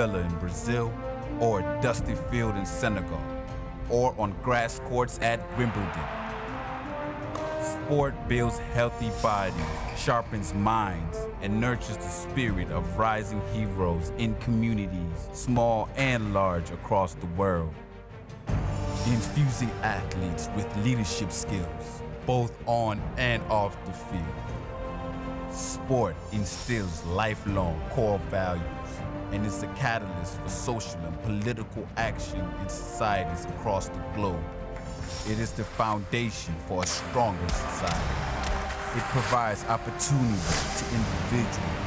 favela in Brazil, or a dusty field in Senegal, or on grass courts at Wimbledon. Sport builds healthy bodies, sharpens minds, and nurtures the spirit of rising heroes in communities, small and large, across the world. Infusing athletes with leadership skills, both on and off the field. Sport instills lifelong core values and is a catalyst for social and political action in societies across the globe. It is the foundation for a stronger society. It provides opportunity to individuals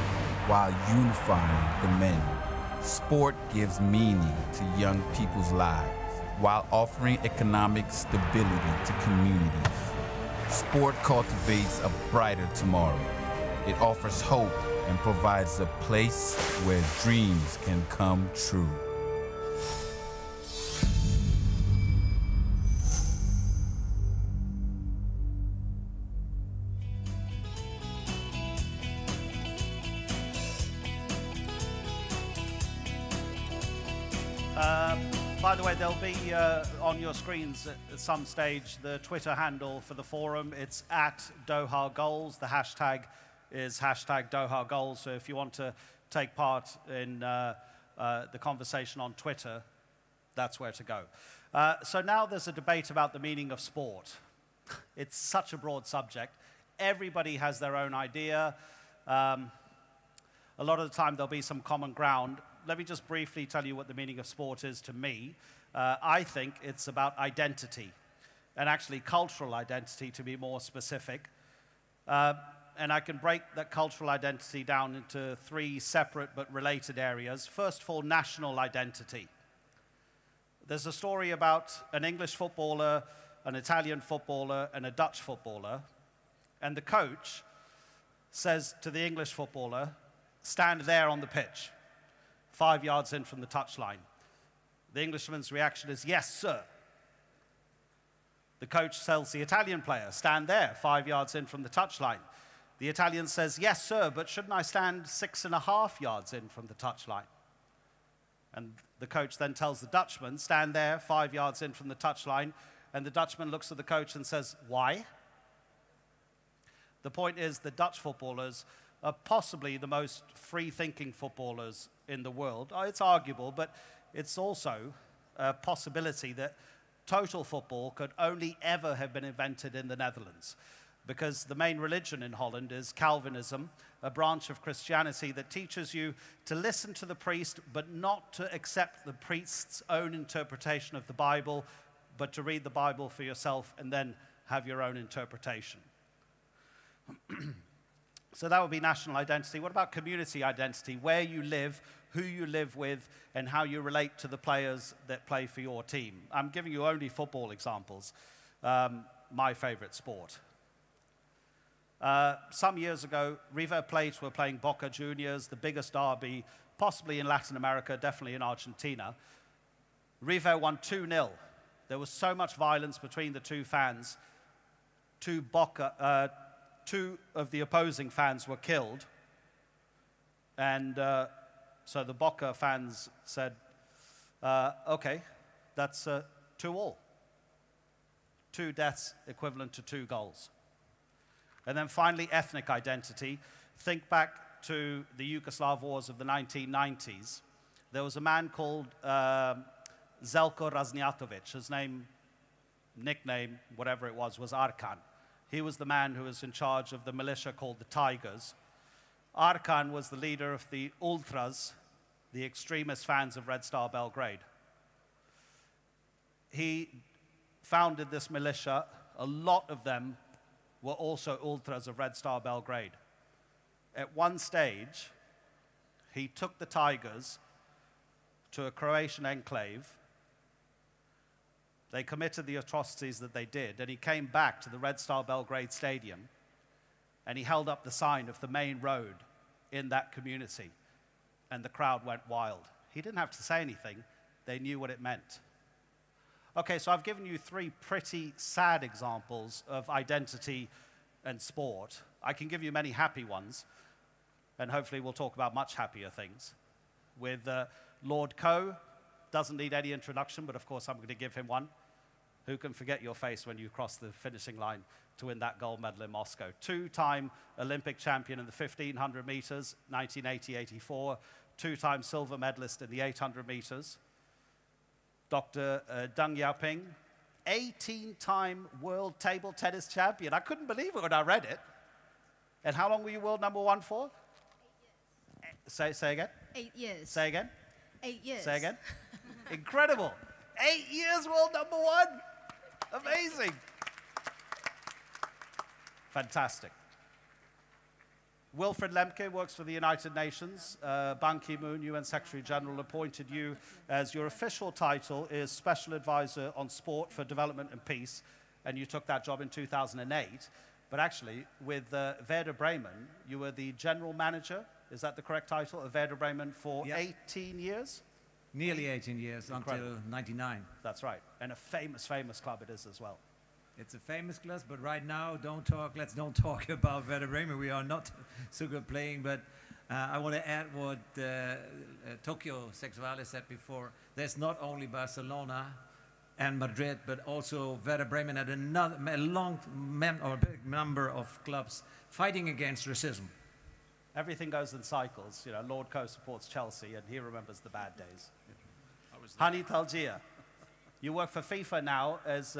while unifying the many. Sport gives meaning to young people's lives while offering economic stability to communities. Sport cultivates a brighter tomorrow. It offers hope and provides a place where dreams can come true. By the way, there'll be on your screens at some stage the Twitter handle for the forum. It's @Doha Goals. The hashtag is #Doha Goals. So if you want to take part in the conversation on Twitter, that's where to go. So now there's a debate about the meaning of sport. It's such a broad subject. Everybody has their own idea. A lot of the time there'll be some common ground. Let me just briefly tell you what the meaning of sport is to me. I think it's about identity, and actually cultural identity to be more specific. And I can break that cultural identity down into 3 separate but related areas. First of all, national identity. There's a story about an English footballer, an Italian footballer, and a Dutch footballer. And the coach says to the English footballer, stand there on the pitch, 5 yards in from the touchline. The Englishman's reaction is, yes, sir. The coach tells the Italian player, stand there, 5 yards in from the touchline. The Italian says, yes, sir, but shouldn't I stand 6.5 yards in from the touchline? And the coach then tells the Dutchman, stand there, 5 yards in from the touchline. And the Dutchman looks at the coach and says, why? The point is the Dutch footballers are possibly the most free-thinking footballers in the world. It's arguable, but it's also a possibility that total football could only ever have been invented in the Netherlands, because the main religion in Holland is Calvinism, a branch of Christianity that teaches you to listen to the priest, but not to accept the priest's own interpretation of the Bible, but to read the Bible for yourself and then have your own interpretation. So that would be national identity. What about community identity? Where you live, who you live with, and how you relate to the players that play for your team. I'm giving you only football examples, my favorite sport. Some years ago, River Plate were playing Boca Juniors, the biggest derby, possibly in Latin America, definitely in Argentina. River won 2-0. There was so much violence between the two fans. Two of the opposing fans were killed. And so the Boca fans said, okay, that's 2-2. 2 deaths equivalent to 2 goals. And then finally, ethnic identity. Think back to the Yugoslav wars of the 1990s. There was a man called Zeljko Raznjatovic. His nickname, whatever it was Arkan. He was the man who was in charge of the militia called the Tigers. Arkan was the leader of the Ultras, the extremist fans of Red Star Belgrade. He founded this militia. A lot of them were also Ultras of Red Star Belgrade. At one stage, he took the Tigers to a Croatian enclave. They committed the atrocities that they did, and he came back to the Red Star Belgrade Stadium, and he held up the sign of the main road in that community, and the crowd went wild. He didn't have to say anything. They knew what it meant. Okay, so I've given you 3 pretty sad examples of identity and sport. I can give you many happy ones, and hopefully we'll talk about much happier things, with Lord Coe doesn't need any introduction, but of course I'm going to give him one. Who can forget your face when you cross the finishing line to win that gold medal in Moscow? Two-time Olympic champion in the 1500 meters, 1980-84. Two-time silver medalist in the 800 meters. Dr. Deng YAPING, 18-time world table tennis champion. I couldn't believe it when I read it. And how long were you world number one for? 8 years. Say again? 8 years. Say again? 8 years. Say again? Incredible. 8 years world number one. Amazing. Fantastic. Wilfried LEMKE works for the United Nations. Ban Ki-moon, UN Secretary General, appointed you as your official title is Special Advisor on Sport for Development and Peace, and you took that job in 2008. But actually, with Werder Bremen, you were the General Manager, is that the correct title, of Werder Bremen for 18 years? Nearly 18 years, Incredible. until 99. That's right, and a famous, famous club it is as well. It's a famous club, but right now, let's don't talk about Werder Bremen. We are not so good playing, but I want to add what Tokyo Sexuale said before. There's not only Barcelona and Madrid, but also Werder Bremen had a big number of clubs fighting against racism. Everything goes in cycles. You know, Lord Coe supports Chelsea, and he remembers the bad days. Hani THALJIEH, you work for FIFA now as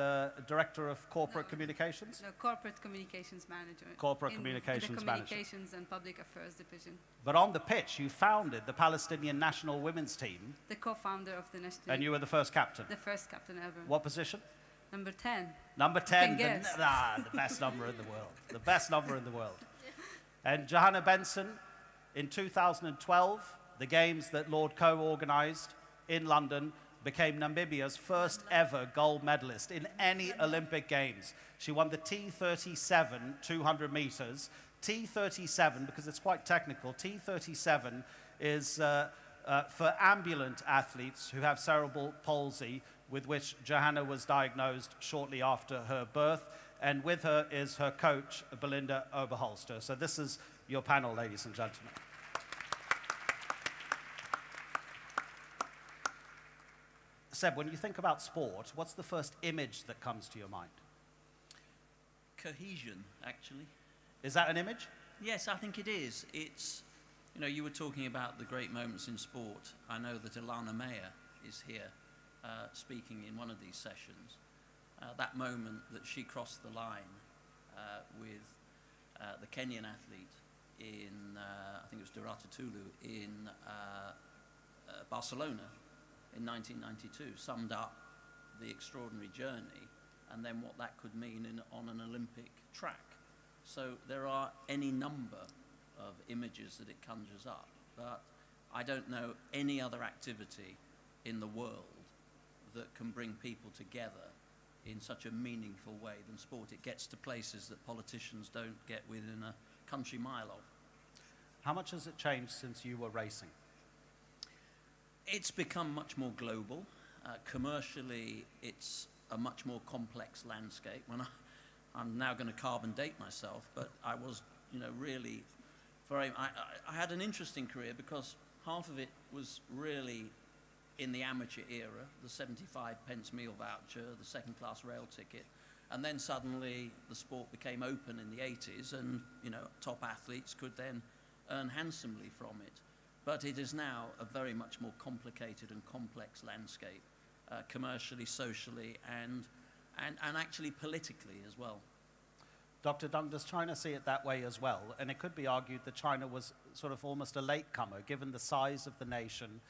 Director of Corporate Communications? No, Corporate Communications Manager. Corporate Communications the Manager. Communications and Public Affairs Division. But on the pitch, you founded the Palestinian national women's team. The co-founder of the national... And you were the first captain. The first captain ever. What position? Number 10. Number 10. You can guess. The best number in the world. The best number in the world. And Johanna BENSON, in 2012, the games that Lord Coe organized in London became Namibia's first ever gold medalist in any Olympic Games. She won the T37 200 meters. T37, because it's quite technical, T37 is for ambulant athletes who have cerebral palsy, with which Johanna was diagnosed shortly after her birth. And with her is her coach, Belinda Oberholster. So this is your panel, ladies and gentlemen. Seb, when you think about sport, what's the first image that comes to your mind? Cohesion, actually. Is that an image? Yes, I think it is. It's, you know, you were talking about the great moments in sport. I know that Ilana Meyer is here speaking in one of these sessions. That moment that she crossed the line with the Kenyan athlete in, I think it was Dorata Tulu, in Barcelona in 1992, summed up the extraordinary journey and then what that could mean on an Olympic track. So there are any number of images that it conjures up, but I don't know any other activity in the world that can bring people together in such a meaningful way than sport. It gets to places that politicians don't get within a country mile of. How much has it changed since you were racing? It's become much more global. Commercially, it's a much more complex landscape. I'm now going to carbon date myself, but I was, you know, really very. I had an interesting career because half of it was really in the amateur era, the 75p meal voucher, the second-class rail ticket, and then suddenly the sport became open in the 80s, and you know, top athletes could then earn handsomely from it. But it is now a very much more complicated and complex landscape, commercially, socially, and actually politically as well. Dr. Deng, does China see it that way as well? And it could be argued that China was sort of almost a latecomer, given the size of the nation,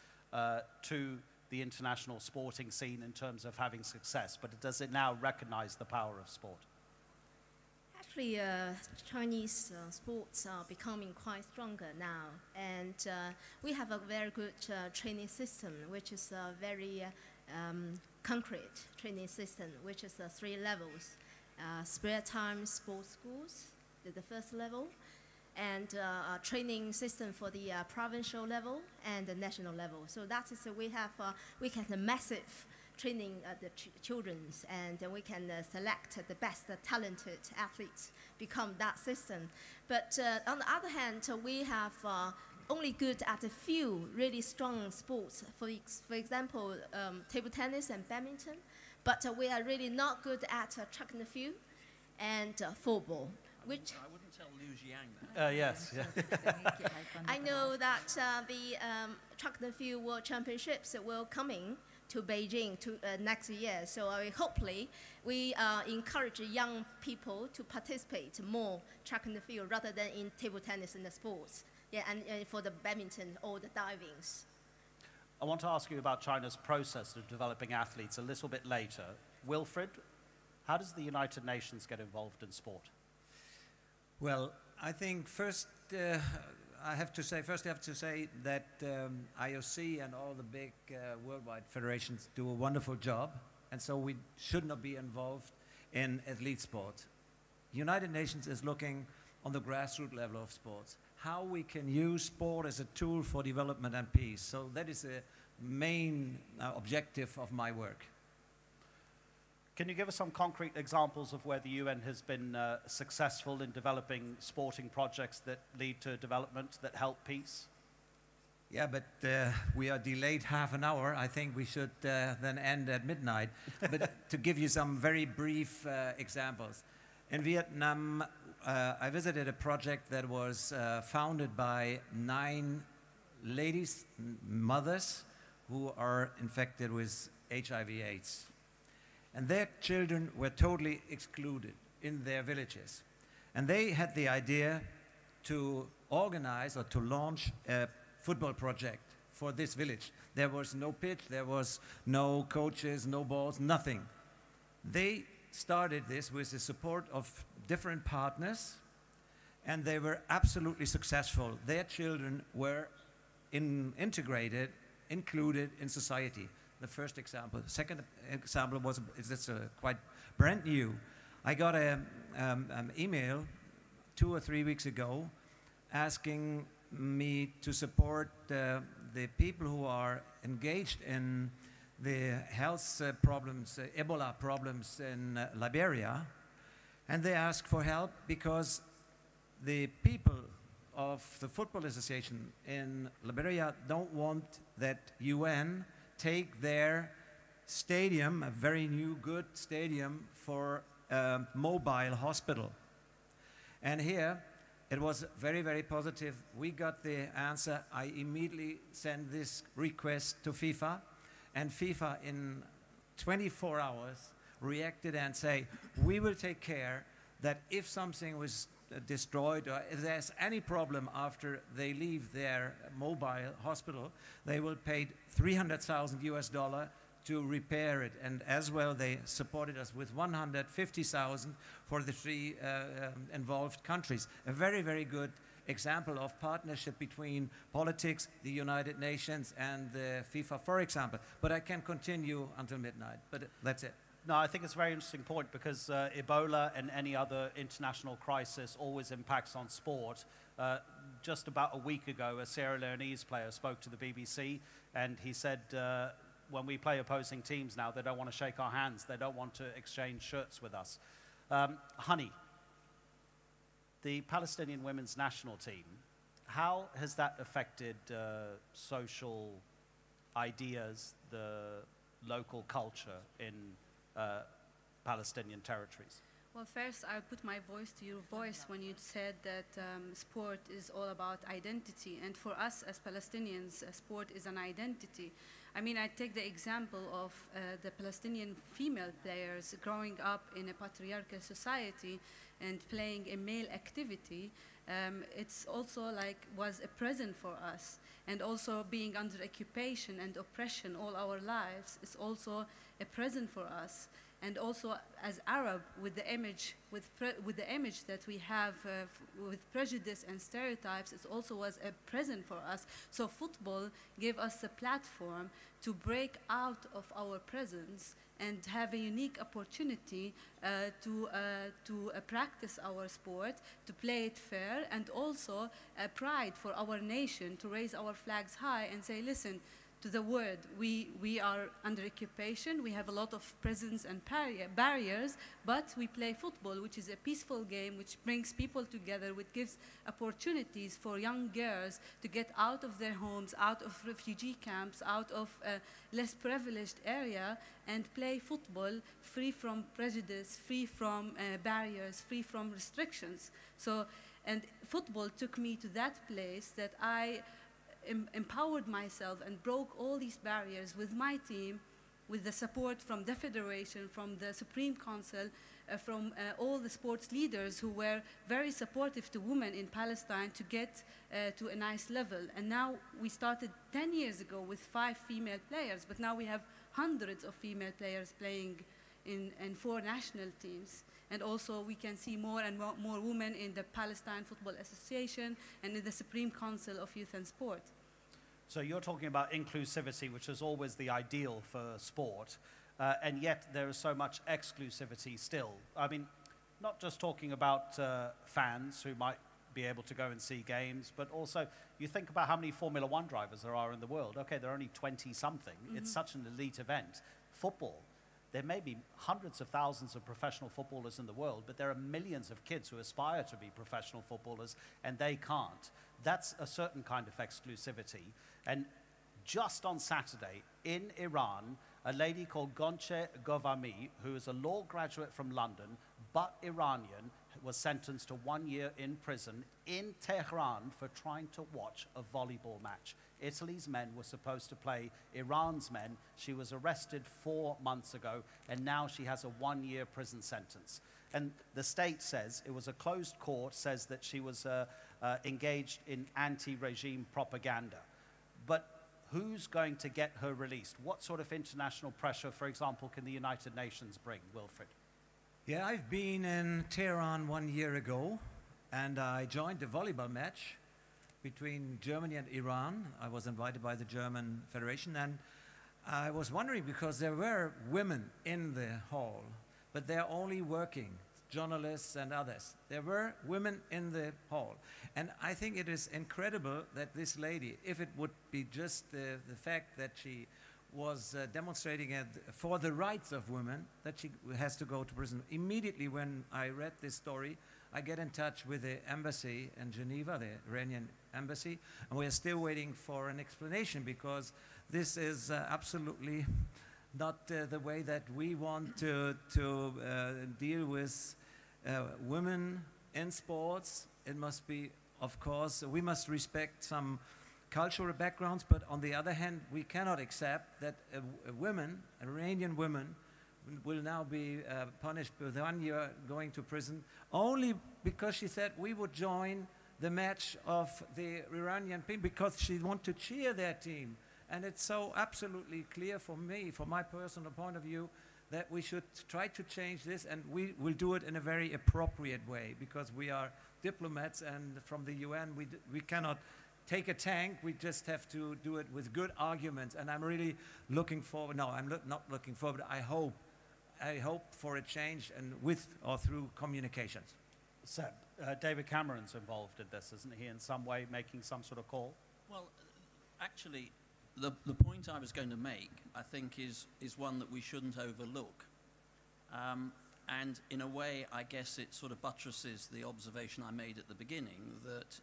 to the international sporting scene in terms of having success. But does it now recognize the power of sport? Actually, Chinese sports are becoming quite stronger now, and we have a very good training system, which is a very concrete training system, which is 3 levels. Spare time sports schools, the first level, and a training system for the provincial level and the national level. So that is we have a massive training the children's, and we can select the best talented athletes become that system. But on the other hand, we have only good at a few really strong sports, for example, table tennis and badminton, but we are really not good at track and field and football. Which I wouldn't tell Liu Jiang that. Yes. Yeah. I know that the track and field world championships will coming to Beijing next year. So hopefully we encourage young people to participate more track and field rather than in table tennis and the sports. Yeah, and for the badminton or the divings. I want to ask you about China's process of developing athletes a little bit later. Wilfried, how does the United Nations get involved in sport? Well, I think first I have to say that IOC and all the big worldwide federations do a wonderful job, and so we should not be involved in elite sport. United Nations is looking on the grassroots level of sports, how we can use sport as a tool for development and peace. So that is the main objective of my work. Can you give us some concrete examples of where the UN has been successful in developing sporting projects that lead to development, that help peace? Yeah, but we are delayed half an hour. I think we should then end at midnight. But to give you some very brief examples. In Vietnam, I visited a project that was founded by 9 ladies, mothers, who are infected with HIV/AIDS. And their children were totally excluded in their villages. And they had the idea to organize or to launch a football project for this village. There was no pitch, there was no coaches, no balls, nothing. They started this with the support of different partners, and they were absolutely successful. Their children were integrated, included in society. The first example. The second example is quite brand new. I got an email 2 or 3 weeks ago asking me to support the people who are engaged in the health problems, Ebola problems in Liberia. And they ask for help because the people of the Football Association in Liberia don't want that UN take their stadium, a very new, good stadium, for a mobile hospital. And here, it was very, very positive. We got the answer. I immediately sent this request to FIFA, and FIFA in 24 hours reacted and say, we will take care that if something was destroyed or if there's any problem after they leave their mobile hospital, they will pay $300,000 US to repair it. And as well, they supported us with $150,000 for the 3 involved countries. A very, very good example of partnership between politics, the United Nations, and the FIFA, for example. But I can continue until midnight, but that's it. No, I think it's a very interesting point because Ebola and any other international crisis always impacts on sport. Just about a week ago, a Sierra Leonese player spoke to the BBC, and he said, when we play opposing teams now, they don't want to shake our hands. They don't want to exchange shirts with us. Honey, the Palestinian women's national team, how has that affected social ideas, the local culture in Palestinian territories? Well, first, I put my voice to your voice when you said that sport is all about identity. And for us as Palestinians, sport is an identity. I mean, I take the example of the Palestinian female players growing up in a patriarchal society and playing a male activity. It's also was a present for us. And also being under occupation and oppression all our lives is also a present for us. And also as Arab, with the image, with the image that we have with prejudice and stereotypes, it also was a present for us. So football gave us a platform to break out of our presence and have a unique opportunity to practice our sport, to play it fair, and also a pride for our nation to raise our flags high and say, listen, to the world. We are under occupation, we have a lot of prisons and barriers, but we play football, which is a peaceful game, which brings people together, which gives opportunities for young girls to get out of their homes, out of refugee camps, out of less privileged area, and play football free from prejudice, free from barriers, free from restrictions. So, and football took me to that place that I empowered myself and broke all these barriers with my team, with the support from the federation, from the Supreme Council, from all the sports leaders who were very supportive to women in Palestine to get to a nice level. And now we started 10 years ago with 5 female players, but now we have hundreds of female players playing in 4 national teams. And also we can see more and more women in the Palestine Football Association and in the Supreme Council of Youth and Sport. So you're talking about inclusivity, which is always the ideal for sport, and yet there is so much exclusivity still. I mean, not just talking about fans who might be able to go and see games, but also you think about how many Formula One drivers there are in the world. Okay, there are only 20-something. It's such an elite event. Football. There may be hundreds of thousands of professional footballers in the world, but there are millions of kids who aspire to be professional footballers, and they can't. That's a certain kind of exclusivity. And just on Saturday, in Iran, a lady called Gonche Govami, who is a law graduate from London, but Iranian, was sentenced to 1 year in prison in Tehran for trying to watch a volleyball match. Italy's men were supposed to play Iran's men. She was arrested 4 months ago, and now she has a 1-year prison sentence. And the state says, it was a closed court, says that she was engaged in anti-regime propaganda. But who's going to get her released? What sort of international pressure, for example, can the United Nations bring, Wilfried? Yeah, I've been in Tehran 1 year ago, and I joined the volleyball match between Germany and Iran. I was invited by the German Federation, and I was wondering, because there were women in the hall, but they're only working, journalists and others. There were women in the hall. And I think it is incredible that this lady, if it would be just the fact that she was demonstrating for the rights of women, that she has to go to prison. Immediately when I read this story, I get in touch with the embassy in Geneva, the Iranian embassy, and we are still waiting for an explanation, because this is absolutely not the way that we want to deal with women in sports. It must be, of course, we must respect some cultural backgrounds, but on the other hand, we cannot accept that Iranian women, will now be punished with 1 year going to prison, only because she said we would join the match of the Iranian team because she wants to cheer their team. And it's so absolutely clear for me, from my personal point of view, that we should try to change this, and we will do it in a very appropriate way, because we are diplomats, and from the UN we cannot take a tank. We just have to do it with good arguments. And I'm really looking forward, no, I'm not looking forward, I hope for a change, and with or through communications. Seb, David Cameron's involved in this, isn't he, in some way, making some sort of call? Well, actually, the point I was going to make, I think, is one that we shouldn't overlook. And in a way, I guess it sort of buttresses the observation I made at the beginning, that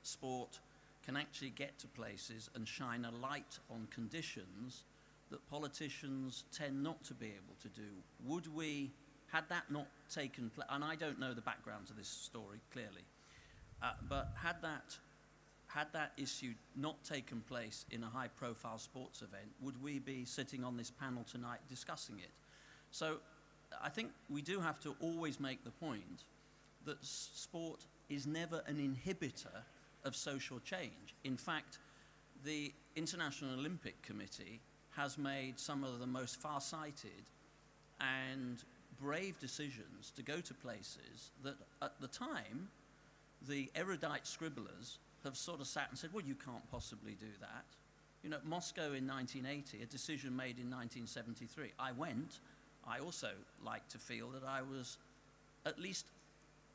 sport can actually get to places and shine a light on conditions that politicians tend not to be able to do. Would we, had that not taken place, and I don't know the background to this story clearly, but had that issue not taken place in a high-profile sports event, would we be sitting on this panel tonight discussing it? So I think we do have to always make the point that sport is never an inhibitor of social change. In fact, the International Olympic Committee has made some of the most far-sighted and brave decisions to go to places that at the time the erudite scribblers have sort of sat and said, well, you can't possibly do that. You know, Moscow in 1980, a decision made in 1973. I went. I also like to feel that I was at least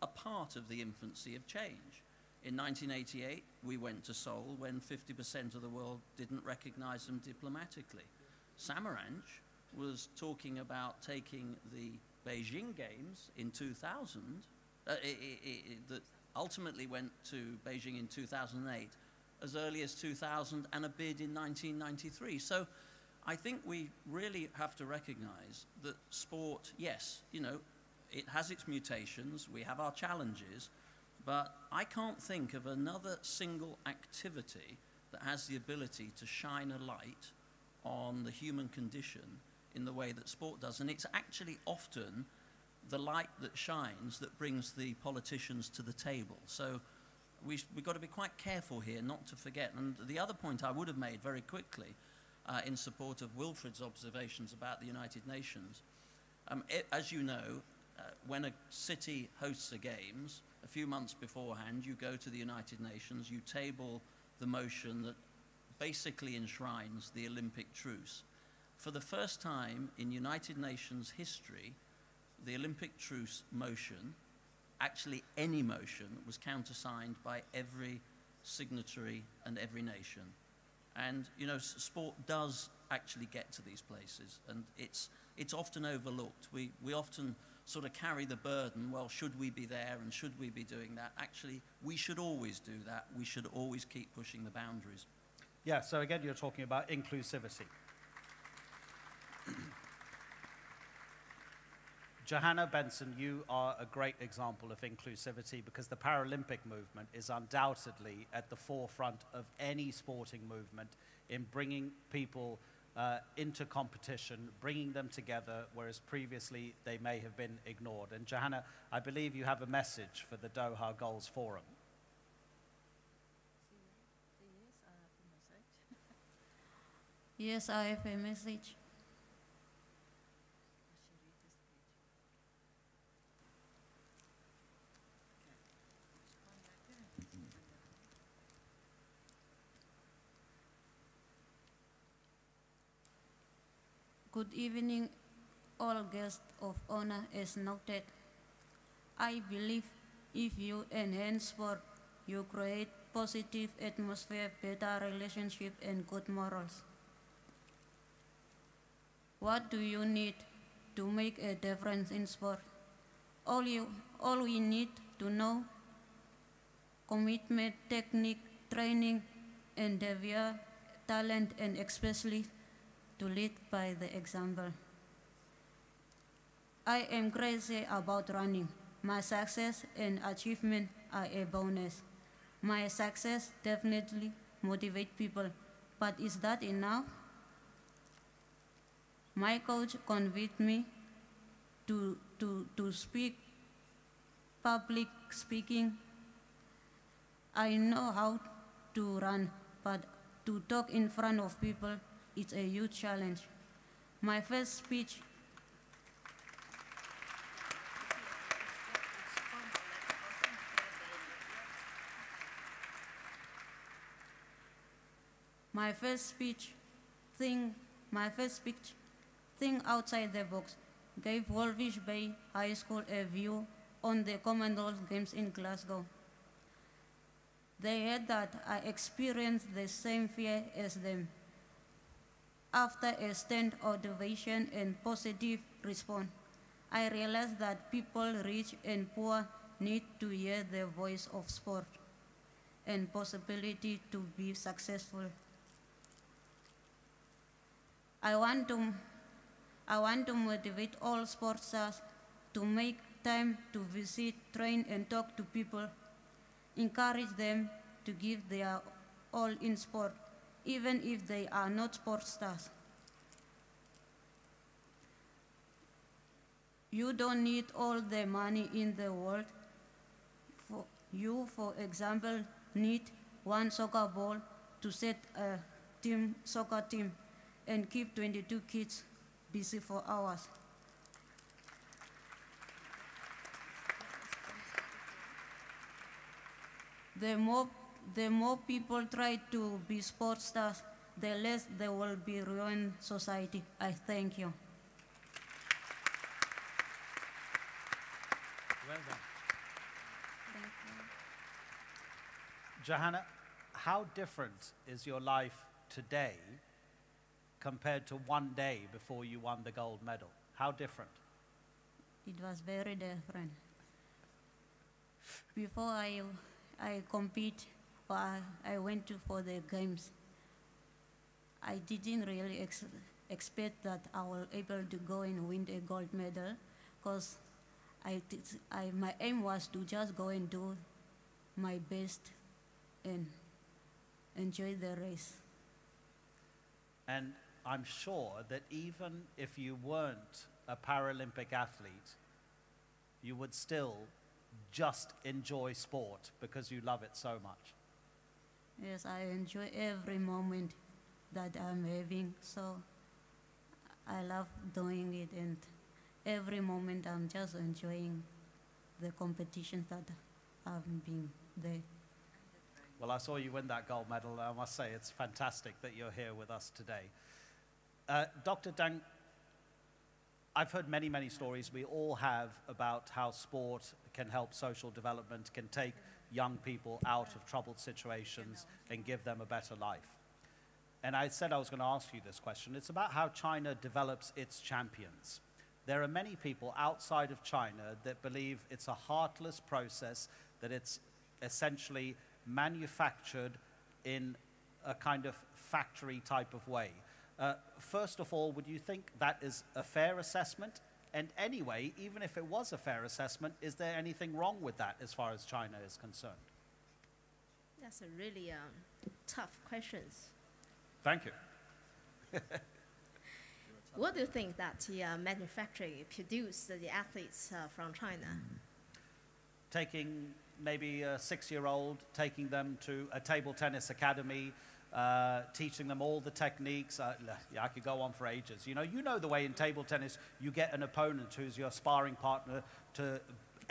a part of the infancy of change. In 1988, we went to Seoul when 50% of the world didn't recognize them diplomatically. Samaranch was talking about taking the Beijing Games in 2000, that ultimately went to Beijing in 2008, as early as 2000, and a bid in 1993. So I think we really have to recognize that sport, yes, you know, it has its mutations, we have our challenges, but I can't think of another single activity that has the ability to shine a light on the human condition in the way that sport does. And it's actually often the light that shines that brings the politicians to the table. So we've got to be quite careful here not to forget. And the other point I would have made very quickly in support of Wilfried's observations about the United Nations, as you know, when a city hosts the Games, a few months beforehand, you go to the United Nations, you table the motion that basically enshrines the Olympic truce. For the first time in United Nations history, the Olympic truce motion, actually any motion, was countersigned by every signatory and every nation. And, you know, sport does actually get to these places, and it's often overlooked. We often sort of carry the burden, well, should we be there and should we be doing that? Actually, we should always do that. We should always keep pushing the boundaries. Yeah, so again, you're talking about inclusivity. Johanna, BENSON, you are a great example of inclusivity because the Paralympic movement is undoubtedly at the forefront of any sporting movement in bringing people into competition, bringing them together, whereas previously they may have been ignored. And Johanna, I believe you have a message for the Doha Goals Forum. Yes, I have a message. Good evening, all guests of honor as noted. I believe if you enhance sport, you create positive atmosphere, better relationship, and good morals. What do you need to make a difference in sport? All we need to know: commitment, technique, training, endeavor, talent, and especially to lead by the example. I am crazy about running. My success and achievement are a bonus. My success definitely motivates people, but is that enough? My coach convinced me to speak public speaking. I know how to run, but to talk in front of people, it's a huge challenge. My first speech think outside the box gave Wolfish Bay High School a view on the Commonwealth Games in Glasgow. They heard that I experienced the same fear as them. After a stand ovation and positive response, I realized that people rich and poor need to hear the voice of sport and possibility to be successful. I want to motivate all sports stars to make time to visit, train, and talk to people. Encourage them to give their all in sport, even if they are not sports stars. You don't need all the money in the world. For example, need one soccer ball to set a soccer team and keep 22 kids busy for hours. The more people try to be sports stars, the less there will be ruined society. I thank you. Well done. Thank Johanna, how different is your life today compared to one day before you won the gold medal? How different? It was very different. Before I compete or I went for the games, I didn't really expect that I will able to go and win a gold medal, because my aim was to just go and do my best and enjoy the race. And I'm sure that even if you weren't a Paralympic athlete, you would still just enjoy sport because you love it so much. Yes, I enjoy every moment that I'm having, so I love doing it, and every moment I'm just enjoying the competitions that have been there. Well, I saw you win that gold medal, and I must say it's fantastic that you're here with us today. Dr. Deng, I've heard many, many stories we all have about how sport can help social development, can take young people out of troubled situations and give them a better life. And I said I was going to ask you this question. It's about how China develops its champions. There are many people outside of China that believe it's a heartless process, that it's essentially manufactured in a kind of factory type of way. First of all, would you think that is a fair assessment? And anyway, even if it was a fair assessment, is there anything wrong with that as far as China is concerned? That's a really tough question. Thank you. What do you think that the manufacturing produced the athletes from China? Taking maybe a 6-year-old, taking them to a table tennis academy, teaching them all the techniques. Yeah, I could go on for ages. You know the way in table tennis you get an opponent who's your sparring partner to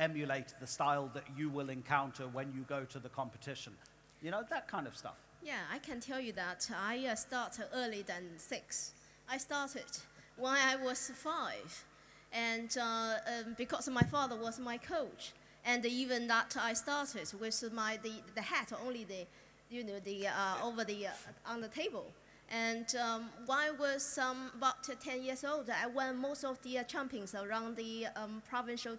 emulate the style that you will encounter when you go to the competition. You know, that kind of stuff. Yeah, I can tell you that I started earlier than 6. I started when I was 5, and because my father was my coach, and even that I started with the hat only on the table. And when I was about 10 years old, I won most of the champions around the provincial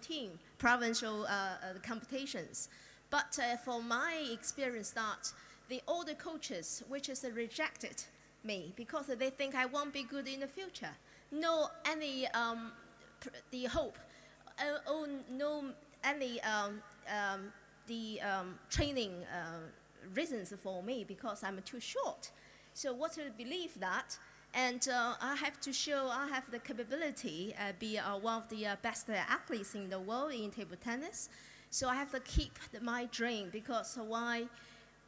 competitions. But for my experience, that the older coaches, which is rejected me because they think I won't be good in the future. No any the hope, no any training reasons for me because I'm too short. So what to believe that, and I have to show I have the capability be one of the best athletes in the world in table tennis. So I have to keep my dream, because when I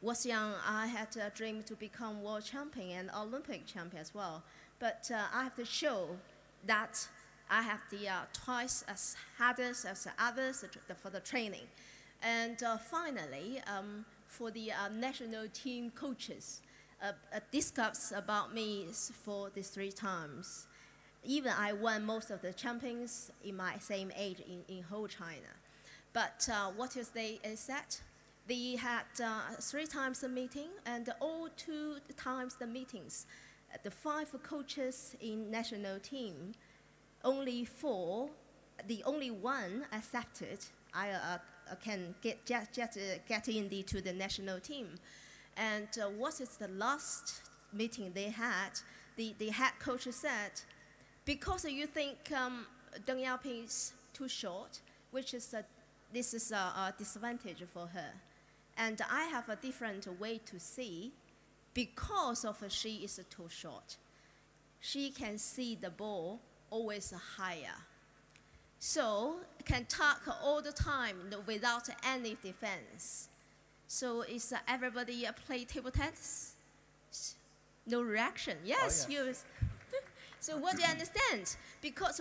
was young, I had a dream to become world champion and Olympic champion as well. But I have to show that I have the twice as hard as others for the training. And finally, for the national team coaches, discuss about me for these 3 times. Even I won most of the champions in my same age in whole China. But what is they said? They had 3 times the meeting, and all 2 times the meetings, the 5 coaches in national team, only 4, the only one accepted I can get into the national team. And what is the last meeting they had? The head coach said, because you think Deng Yaping is too short, which is this is a disadvantage for her. And I have a different way to see, because of she is too short. She can see the ball always higher. So can talk all the time without any defense. So is everybody play table tennis? No reaction. Yes, oh, yes. You. So what do you understand? Because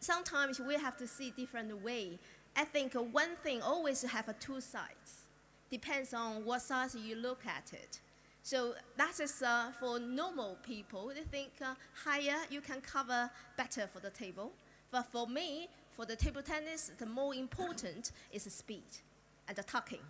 sometimes we have to see different way. I think one thing always have 2 sides. Depends on what side you look at it. So that is for normal people. They think higher you can cover better for the table. But for me, for the table tennis, the more important is the speed and the tucking.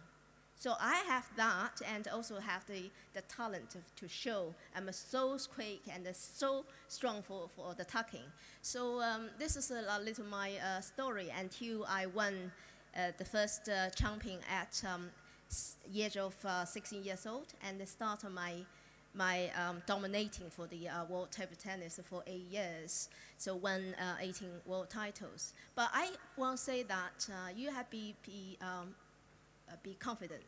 So I have that and also have the talent to show. I'm so quick and so strong for the tucking. So this is a little my story until I won the first champion at age of 16 years old, and started my dominating for the world table tennis for 8 years. So won 18 world titles. But I want to say that you have to be confident,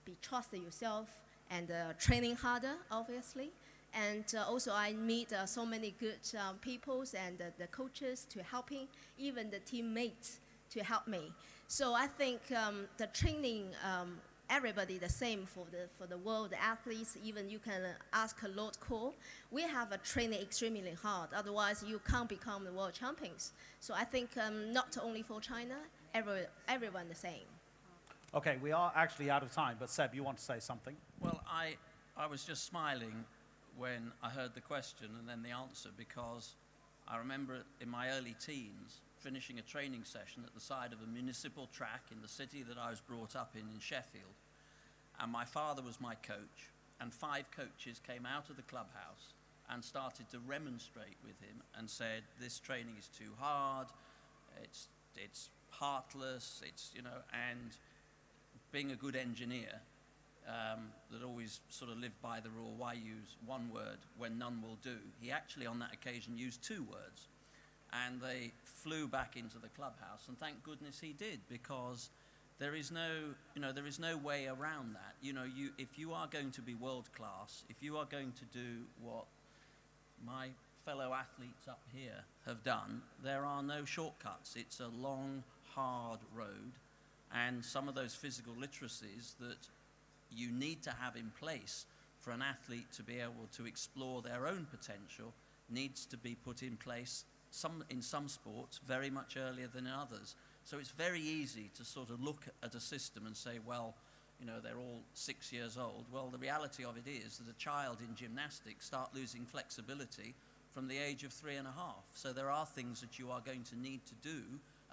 be trust yourself, and training harder, obviously. And also I meet so many good people and the coaches to helping, even the teammates to help me. So I think the training, everybody the same for the world athletes. Even you can ask Lord Cole. We have a training extremely hard. Otherwise, you can't become the world champions. So I think not only for China, everyone the same. Okay, we are actually out of time, but Seb, you want to say something? Well, I was just smiling when I heard the question and then the answer, because I remember in my early teens finishing a training session at the side of a municipal track in the city that I was brought up in Sheffield. And my father was my coach, and 5 coaches came out of the clubhouse and started to remonstrate with him and said, this training is too hard, it's heartless, it's, you know, and being a good engineer that always sort of lived by the rule, why use one word when none will do? He actually on that occasion used 2 words, and they flew back into the clubhouse, and thank goodness he did, because there is no, you know, there is no way around that. You know, if you are going to be world class, if you are going to do what my fellow athletes up here have done, there are no shortcuts. It's a long, hard road, and some of those physical literacies that you need to have in place for an athlete to be able to explore their own potential needs to be put in place in some sports very much earlier than in others. So it's very easy to sort of look at a system and say, well, you know, they're all 6 years old. Well, the reality of it is that a child in gymnastics start losing flexibility from the age of 3.5. So there are things that you are going to need to do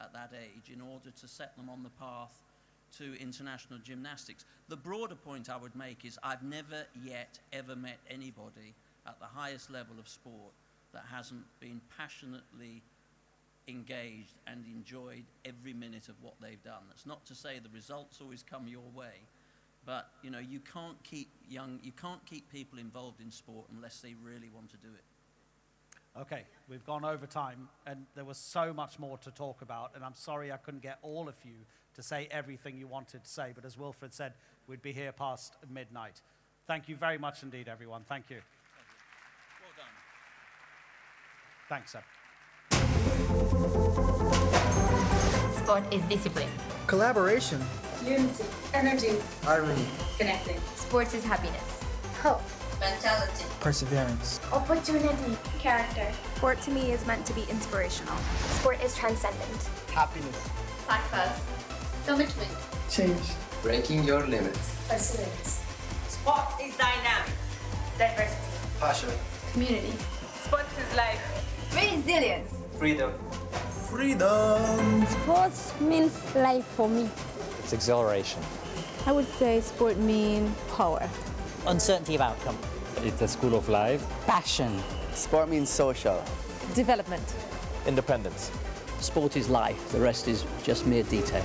at that age in order to set them on the path to international gymnastics. The broader point I would make is I've never yet ever met anybody at the highest level of sport that hasn't been passionately engaged and enjoyed every minute of what they've done. That's not to say the results always come your way, but you know, you can't keep people involved in sport unless they really want to do it. Okay, we've gone over time, and there was so much more to talk about, and I'm sorry I couldn't get all of you to say everything you wanted to say, but as Wilfried said, we'd be here past midnight. Thank you very much indeed, everyone. Thank you. Well done. Thanks, Seb. Sport is discipline. Collaboration. Unity. Energy. Harmony. Connecting. Sports is happiness. Hope. Mentality. Perseverance. Opportunity. Character. Sport to me is meant to be inspirational. Sport is transcendent. Happiness. Success. Commitment. Change. Breaking your limits. Perseverance. Sport is dynamic. Diversity. Passion. Community. Sports is life. Resilience. Freedom. Freedom. Sports means life for me. It's exhilaration. I would say sport means power. Uncertainty of outcome. It's a school of life. Passion. Sport means social. Development. Independence. Sport is life. The rest is just mere detail.